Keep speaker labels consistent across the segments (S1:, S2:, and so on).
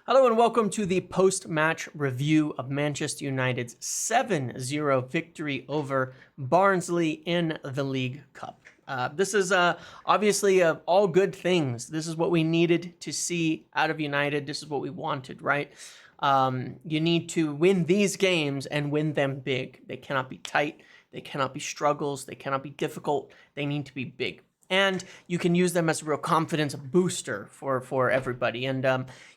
S1: Hello and welcome to the post-match review of Manchester United's 7-0 victory over Barnsley in the League Cup. This is obviously all good things. This is what we needed to see out of United. This is what we wanted, right? You need to win these games and win them big. They cannot be tight. They cannot be struggles. They cannot be difficult. They need to be big. And you can use them as a real confidence booster for everybody. And,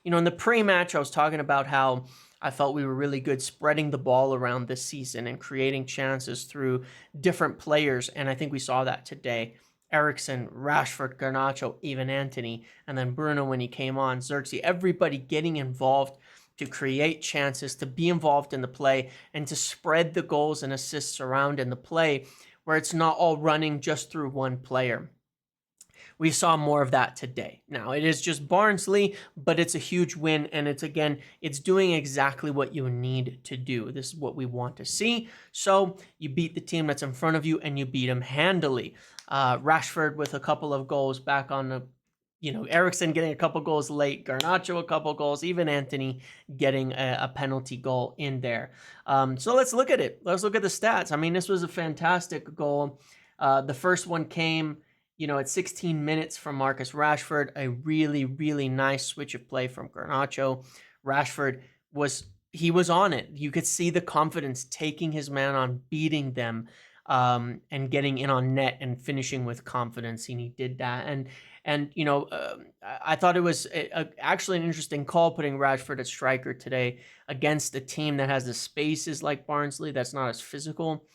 S1: in the pre-match, I was talking about how I felt we were really good spreading the ball around this season and creating chances through different players. And I think we saw that today. Eriksen, Rashford, Garnacho, even Antony, and then Bruno when he came on, Xerxes, everybody getting involved to create chances, to be involved in the play, and to spread the goals and assists around in the play where it's not all running just through one player. We saw more of that today. Now, it is just Barnsley, but it's a huge win, and it's doing exactly what you need to do. This is what we want to see. So you beat the team that's in front of you, and you beat them handily. Rashford with a couple of goals back on the, Eriksen getting a couple goals late, Garnacho a couple goals, even Antony getting a penalty goal in there. So let's look at it. Let's look at the stats. I mean, this was a fantastic goal. The first one came at 16 minutes from Marcus Rashford, a really, really nice switch of play from Garnacho. Rashford was on it. You could see the confidence, taking his man on, beating them, and getting in on net and finishing with confidence. And he did that. I thought it was actually an interesting call putting Rashford at striker today against a team that has the spaces like Barnsley, that's not as physical,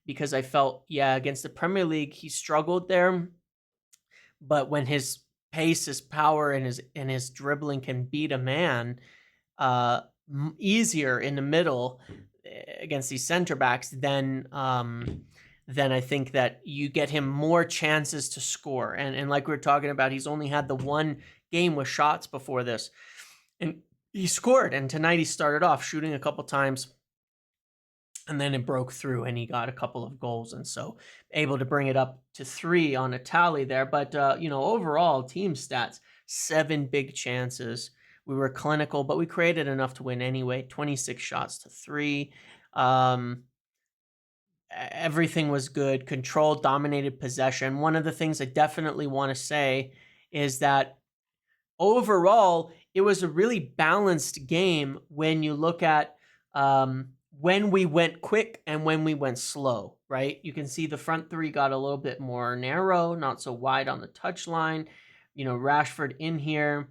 S1: because I felt, against the Premier League, he struggled there. But when his pace, his power, and his dribbling can beat a man easier in the middle against these center backs, then I think that you get him more chances to score. And like we were talking about, he's only had the one game with shots before this, and he scored. And tonight he started off shooting a couple times, and then it broke through and he got a couple of goals. And so able to bring it up to 3 on a tally there. But, overall team stats, 7 big chances. We were clinical, but we created enough to win anyway. 26 shots to 3. Everything was good. Controlled, dominated possession. One of the things I definitely want to say is that overall, it was a really balanced game when you look at when we went quick and when we went slow, right? You can see the front 3 got a little bit more narrow, not so wide on the touchline. Rashford in here.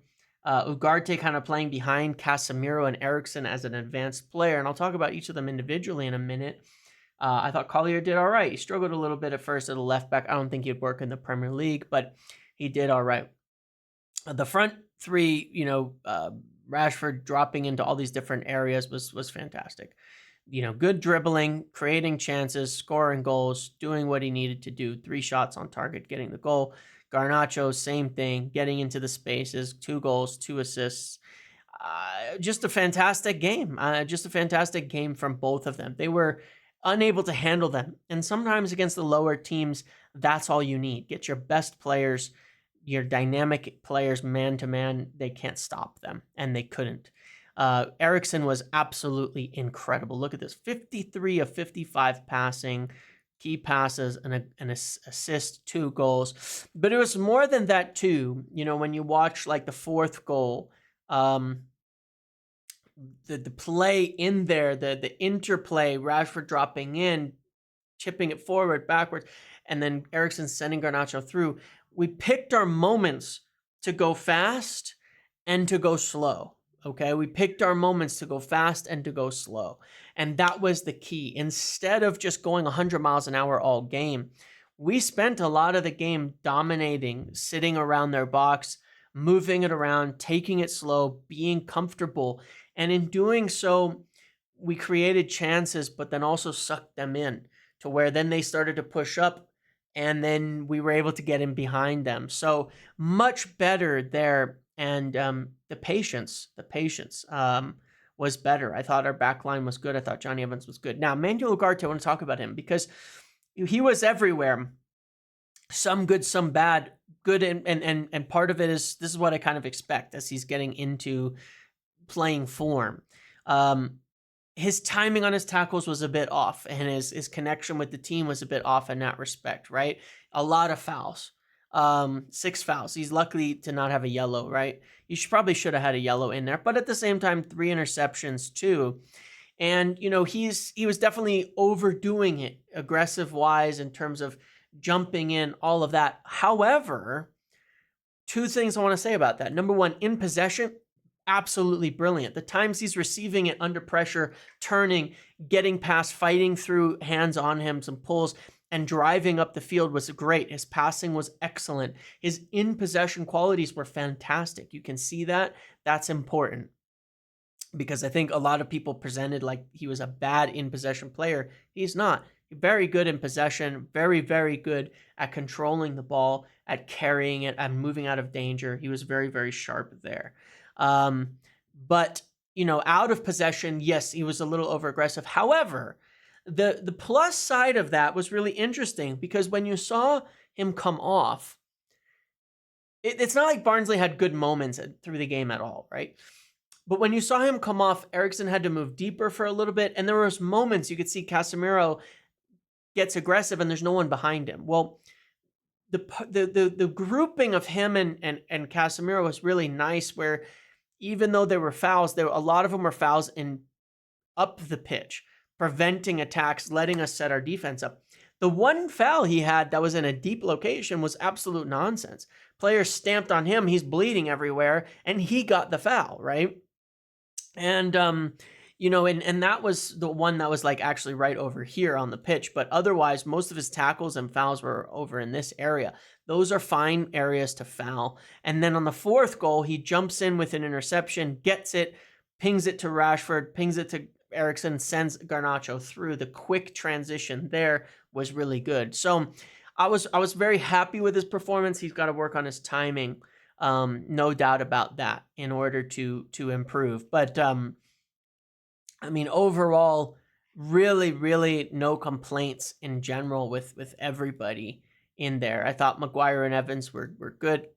S1: Ugarte kind of playing behind Casemiro and Eriksen as an advanced player. And I'll talk about each of them individually in a minute. I thought Collier did all right. He struggled a little bit at first at a left back. I don't think he'd work in the Premier League, but he did all right. The front 3, Rashford dropping into all these different areas was fantastic. Good dribbling, creating chances, scoring goals, doing what he needed to do. 3 shots on target, getting the goal. Garnacho, same thing, getting into the spaces, 2 goals, 2 assists. Just a fantastic game. Just a fantastic game from both of them. They were unable to handle them. And sometimes against the lower teams, that's all you need. Get your best players, your dynamic players, man-to-man. They can't stop them, and they couldn't. Eriksen was absolutely incredible. Look at this, 53 of 55 passing, key passes, and an assist, 2 goals. But it was more than that too. When you watch like the 4th goal, the play in there, the interplay, Rashford dropping in, chipping it forward, backwards, and then Eriksen sending Garnacho through. We picked our moments to go fast and to go slow. Okay, we picked our moments to go fast and to go slow. And that was the key. Instead of just going 100 miles an hour all game, we spent a lot of the game dominating, sitting around their box, moving it around, taking it slow, being comfortable. And in doing so, we created chances, but then also sucked them in to where then they started to push up, and then we were able to get in behind them. So much better there. And the patience was better. I thought our back line was good. I thought Johnny Evans was good. Now, Manuel Ugarte, I want to talk about him because he was everywhere. Some good, some bad. Good, and part of it is, this is what I kind of expect as he's getting into playing form. His timing on his tackles was a bit off, and his connection with the team was a bit off in that respect, right? A lot of fouls. 6 fouls. He's lucky to not have a yellow, right? You probably should have had a yellow in there, but at the same time, 3 interceptions too. And, you know, he was definitely overdoing it aggressive wise in terms of jumping in, all of that. However, 2 things I want to say about that. Number one, in possession, absolutely brilliant. The times he's receiving it under pressure, turning, getting past, fighting through hands on him, some pulls, and driving up the field was great. His passing was excellent. His in possession qualities were fantastic. You can see that. That's important, because I think a lot of people presented like he was a bad in possession player. He's not. Very good in possession, very, very good at controlling the ball, at carrying it, at moving out of danger. He was very, very sharp there. But, you know, out of possession, yes, he was a little over aggressive. However, the plus side of that was really interesting, because when you saw him come off, it's not like Barnsley had good moments through the game at all, right? But when you saw him come off, Eriksen had to move deeper for a little bit, and there was moments you could see Casemiro gets aggressive and there's no one behind him. Well, the grouping of him and Casemiro was really nice, where even though there were fouls, a lot of them were fouls in up the pitch, preventing attacks, letting us set our defense up. The one foul he had that was in a deep location was absolute nonsense. Players stamped on him, he's bleeding everywhere, and he got the foul, right? And you know, and that was the one that was like actually right over here on the pitch. But otherwise, most of his tackles and fouls were over in this area. Those are fine areas to foul. And then on the 4th goal, he jumps in with an interception, gets it, pings it to Rashford, pings it to Eriksen, sends Garnacho through. The quick transition there was really good. So I was very happy with his performance. He's got to work on his timing, no doubt about that, in order to improve. But I mean, overall, really, really no complaints in general with everybody in there. I thought Maguire and Evans were good.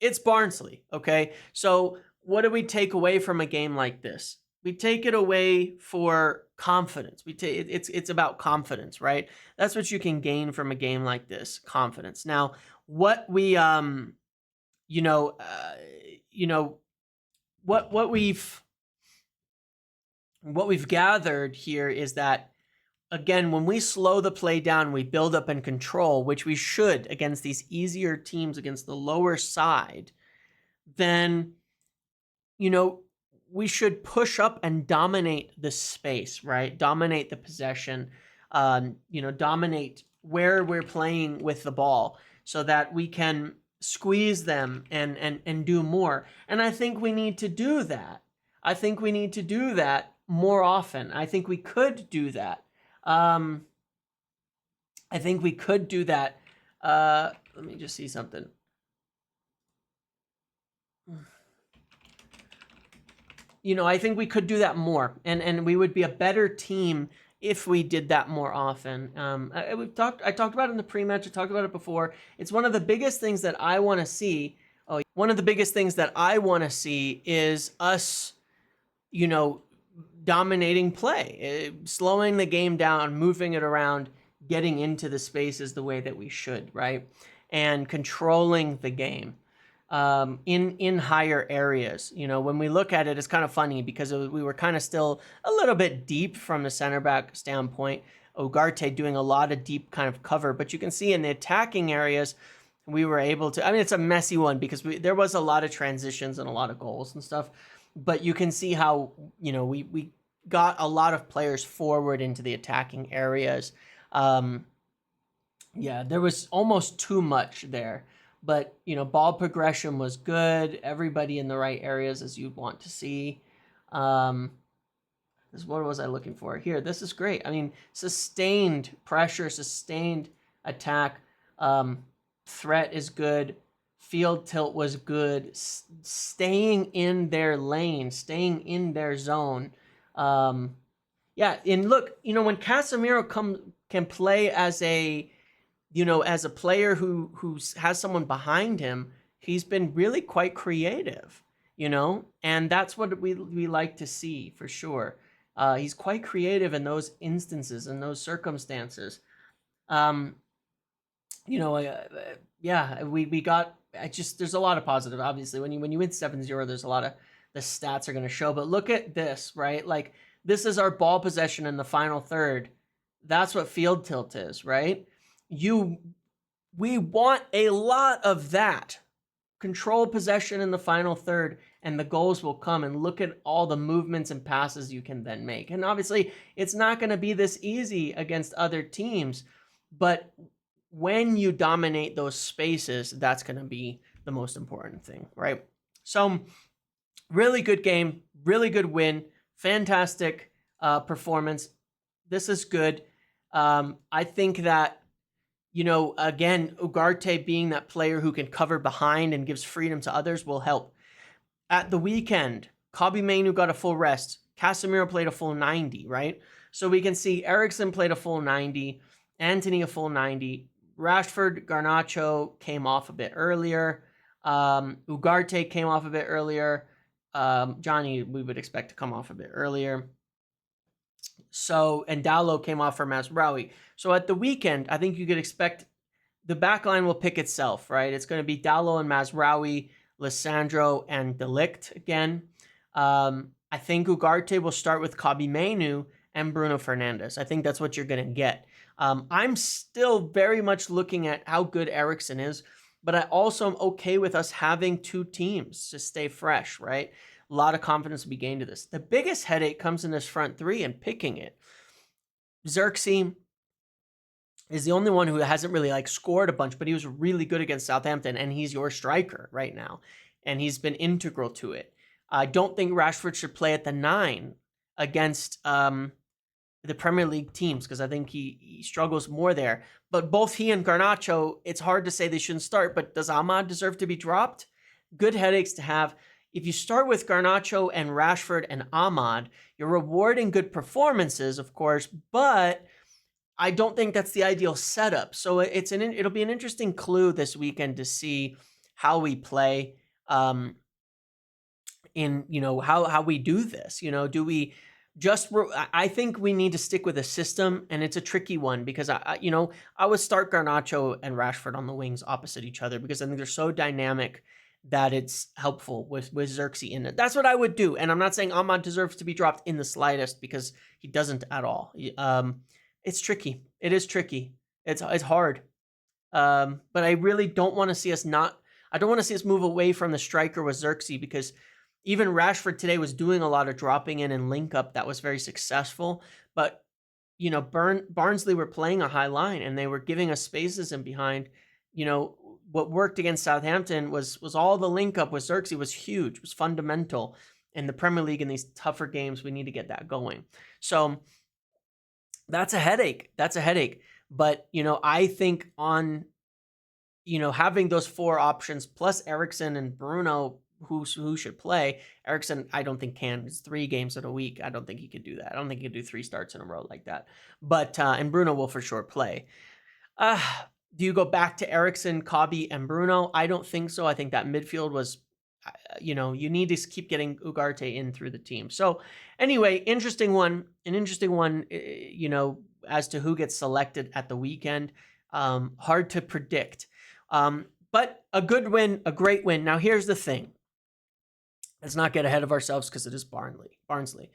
S1: It's Barnsley, okay? So what do we take away from a game like this? We take it away for confidence. It's about confidence, right? That's what you can gain from a game like this, confidence. Now, what we what we've gathered here is that, again, when we slow the play down, we build up and control, which we should against these easier teams, against the lower side, then, you know, we should push up and dominate the space, right? Dominate the possession, you know, dominate where we're playing with the ball, so that we can squeeze them and do more. And I think we need to do that. I think we need to do that more often. I think we could do that. I think we could do that. Let me just see something. You know, I think we could do that more, and we would be a better team if we did that more often. I talked about it in the pre-match. I talked about it before. It's one of the biggest things that I want to see. One of the biggest things that I want to see is us, you know, dominating play, slowing the game down, moving it around, getting into the spaces the way that we should, right? And controlling the game in higher areas. You know, when we look at it, it's kind of funny because we were kind of still a little bit deep from the center back standpoint. Ugarte doing a lot of deep kind of cover, but you can see in the attacking areas, we were able to, I mean, it's a messy one because there was a lot of transitions and a lot of goals and stuff, but you can see how, you know, we got a lot of players forward into the attacking areas. Yeah, there was almost too much there, but, you know, ball progression was good. Everybody in the right areas as you'd want to see. What was I looking for here? This is great. I mean, sustained pressure, sustained attack. Threat is good. Field tilt was good. Staying in their lane, staying in their zone. Yeah, and look, you know, when Casemiro can play as a, you know, as a player who has someone behind him, he's been really quite creative. and that's what we like to see for sure. He's quite creative in those instances, in those circumstances. Um, yeah, we got. I just there's a lot of positive. Obviously, when you win 7-0, there's a lot of the stats are going to show. But look at this, right? Like this is our ball possession in the final third. That's what field tilt is, right? We want a lot of that. Control possession in the final third, and the goals will come. And look at all the movements and passes you can then make. And obviously, it's not going to be this easy against other teams, but when you dominate those spaces, that's going to be the most important thing, right? So, really good game, really good win, fantastic performance. This is good. I think that, again, Ugarte being that player who can cover behind and gives freedom to others will help. At the weekend, Kobbie Mainoo got a full rest. Casemiro played a full 90, right? So we can see Eriksen played a full 90, Antony a full 90, Rashford, Garnacho came off a bit earlier. Ugarte came off a bit earlier. Johnny, we would expect to come off a bit earlier. So, and Dalot came off for Mazraoui. So at the weekend, I think you could expect the back line will pick itself, right? It's going to be Dalot and Mazraoui, Lissandro and De Ligt again. I think Ugarte will start with Kobbie Mainoo and Bruno Fernandes. I think that's what you're going to get. I'm still very much looking at how good Eriksen is, but I also am okay with us having two teams to stay fresh, right? A lot of confidence will be gained to this. The biggest headache comes in this front three and picking it. Xerxes is the only one who hasn't really scored a bunch, but he was really good against Southampton, and he's your striker right now, and he's been integral to it. I don't think Rashford should play at the 9 against the Premier League teams because I think he struggles more there. But both he and Garnacho, it's hard to say they shouldn't start, but does Ahmad deserve to be dropped? Good headaches to have. If you start with Garnacho and Rashford and Ahmad, you're rewarding good performances, of course, but I don't think that's the ideal setup. So it'll be an interesting clue this weekend to see how we play in, how we do this. Do we I think we need to stick with a system, and it's a tricky one because I would start Garnacho and Rashford on the wings opposite each other because I think they're so dynamic that it's helpful with Xerxes in it. That's what I would do. And I'm not saying Ahmad deserves to be dropped in the slightest because he doesn't at all. It's tricky. It is tricky. It's hard. But I really don't want to see us I don't want to see us move away from the striker with Xerxes because even Rashford today was doing a lot of dropping in and link up that was very successful. But, Barnsley were playing a high line and they were giving us spaces in behind. What worked against Southampton was all the link up with Xerxes was huge, was fundamental. In the Premier League in these tougher games, we need to get that going. So that's a headache. But, I think on, having those 4 options plus Eriksen and Bruno, who should play. Eriksen, I don't think can. It's 3 games in a week. I don't think he could do that. I don't think he could do 3 starts in a row like that. But, and Bruno will for sure play. Do you go back to Eriksen, Kobbie, and Bruno? I don't think so. I think that midfield was, you need to keep getting Ugarte in through the team. So anyway, an interesting one, as to who gets selected at the weekend. Hard to predict. But a good win, a great win. Now here's the thing. Let's not get ahead of ourselves because it is Barnsley.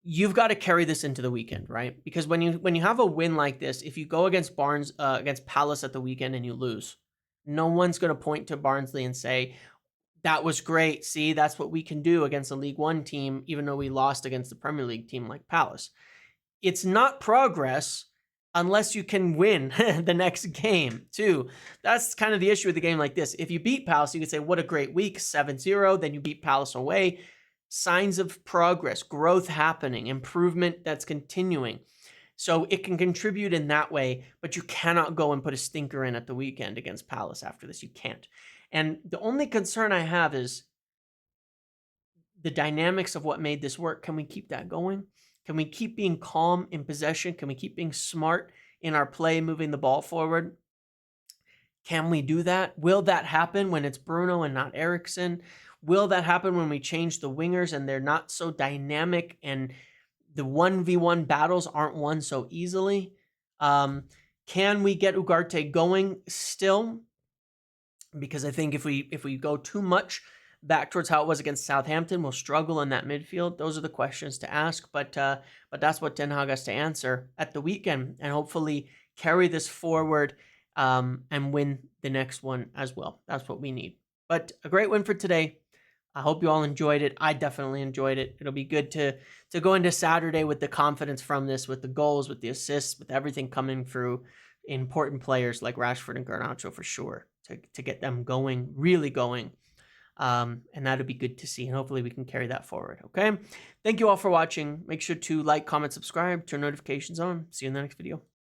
S1: You've got to carry this into the weekend, right? Because when you have a win like this, if you go against against Palace at the weekend and you lose, no one's going to point to Barnsley and say, that was great. See, that's what we can do against a League One team, even though we lost against the Premier League team like Palace. It's not progress unless you can win the next game, too. That's kind of the issue with a game like this. If you beat Palace, you could say, what a great week, 7-0. Then you beat Palace away. Signs of progress, growth happening, improvement that's continuing. So it can contribute in that way, but you cannot go and put a stinker in at the weekend against Palace after this. You can't. And the only concern I have is the dynamics of what made this work. Can we keep that going? Can we keep being calm in possession? Can we keep being smart in our play, moving the ball forward? Can we do that? Will that happen when it's Bruno and not Eriksen? Will that happen when we change the wingers and they're not so dynamic and the 1v1 battles aren't won so easily? Can we get Ugarte going still? Because I think if we go too much back towards how it was against Southampton, we'll struggle in that midfield. Those are the questions to ask, but that's what Ten Hag has to answer at the weekend, and hopefully carry this forward and win the next one as well. That's what we need. But a great win for today. I hope you all enjoyed it. I definitely enjoyed it. It'll be good to go into Saturday with the confidence from this, with the goals, with the assists, with everything coming through important players like Rashford and Garnacho for sure, to get them going, really going. And that'll be good to see. And hopefully we can carry that forward. Okay. Thank you all for watching. Make sure to like, comment, subscribe, turn notifications on. See you in the next video.